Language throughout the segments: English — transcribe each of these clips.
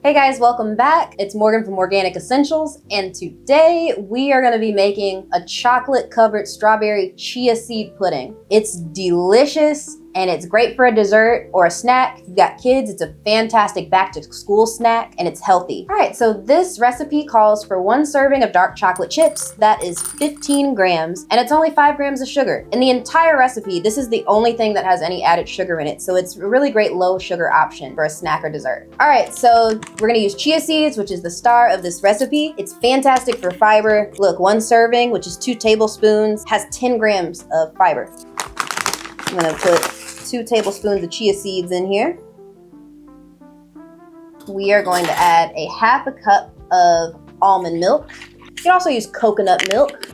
Hey guys, welcome back. It's Morgan from Organic Essentials, and today we are gonna be making a chocolate-covered strawberry chia seed pudding. It's delicious, and it's great for a dessert or a snack. If you've got kids, it's a fantastic back-to-school snack, and it's healthy. All right, so this recipe calls for 1 serving of dark chocolate chips. That is 15 grams, and it's only 5 grams of sugar. In the entire recipe, this is the only thing that has any added sugar in it, so it's a really great low sugar option for a snack or dessert. All right, so we're gonna use chia seeds, which is the star of this recipe. It's fantastic for fiber. Look, 1 serving, which is 2 tablespoons, has 10 grams of fiber. I'm gonna put 2 tablespoons of chia seeds in here. We are going to add a 1/2 cup of almond milk. You can also use coconut milk.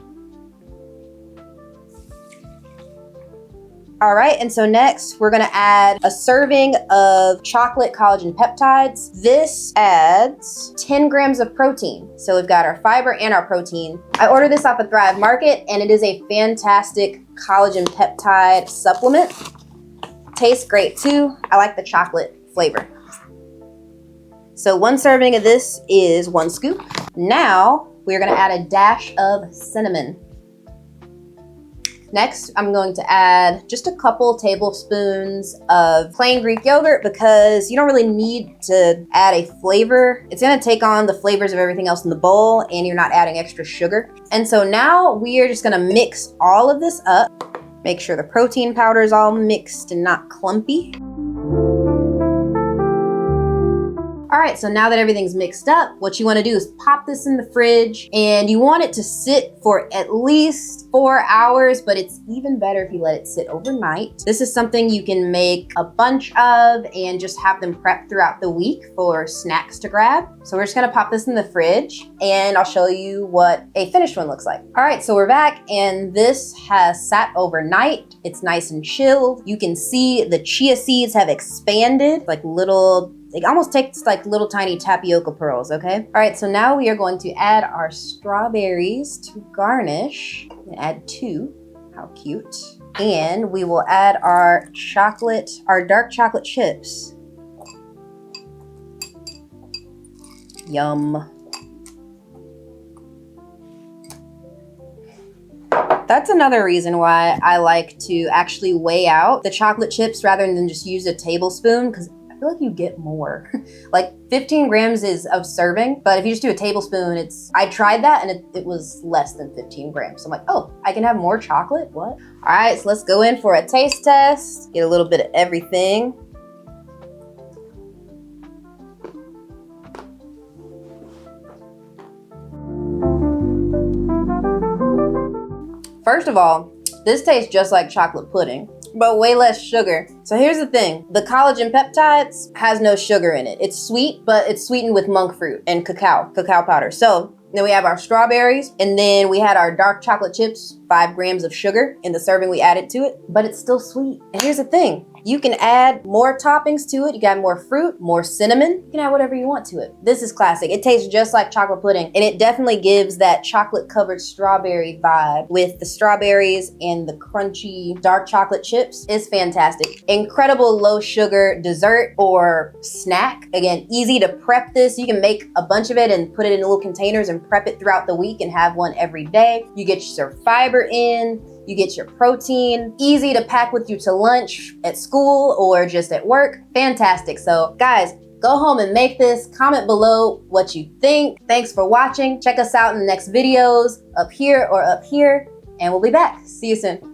All right, and so next we're gonna add a serving of chocolate collagen peptides. This adds 10 grams of protein. So we've got our fiber and our protein. I ordered this off of Thrive Market, and it is a fantastic collagen peptide supplement. Tastes great too. I like the chocolate flavor. So 1 serving of this is 1 scoop. Now we're gonna add a dash of cinnamon. Next, I'm going to add just a couple tablespoons of plain Greek yogurt because you don't really need to add a flavor. It's gonna take on the flavors of everything else in the bowl, and you're not adding extra sugar. And so now we are just gonna mix all of this up. Make sure the protein powder is all mixed and not clumpy. All right, so now that everything's mixed up, what you wanna do is pop this in the fridge, and you want it to sit for at least 4 hours, but it's even better if you let it sit overnight. This is something you can make a bunch of and just have them prep throughout the week for snacks to grab. So we're just gonna pop this in the fridge, and I'll show you what a finished one looks like. All right, so we're back, and this has sat overnight. It's nice and chilled. You can see the chia seeds have expanded, like little, it almost takes like little tiny tapioca pearls, okay? All right, so now we are going to add our strawberries to garnish. Add 2, how cute. And we will add our chocolate, our dark chocolate chips. Yum. That's another reason why I like to actually weigh out the chocolate chips rather than just use a tablespoon, because I feel like you get more. Like 15 grams is of serving, but if you just do a tablespoon, I tried that and it was less than 15 grams. So I'm like, oh, I can have more chocolate? What? All right, so let's go in for a taste test. Get a little bit of everything. First of all, this tastes just like chocolate pudding, but way less sugar. So here's the thing. The collagen peptides has no sugar in it. It's sweet, but it's sweetened with monk fruit and cacao powder. So then we have our strawberries, and then we had our dark chocolate chips, 5 grams of sugar in the serving we added to it, but it's still sweet. And here's the thing. You can add more toppings to it. You got more fruit, more cinnamon. You can add whatever you want to it. This is classic. It tastes just like chocolate pudding, and it definitely gives that chocolate-covered strawberry vibe with the strawberries and the crunchy dark chocolate chips. It's fantastic. Incredible low sugar dessert or snack. Again, easy to prep this. You can make a bunch of it and put it in little containers and prep it throughout the week and have one every day. You get your fiber in. You get your protein, easy to pack with you to lunch, at school, or just at work. Fantastic. So guys, go home and make this. Comment below what you think. Thanks for watching. Check us out in the next videos up here or up here, and we'll be back. See you soon.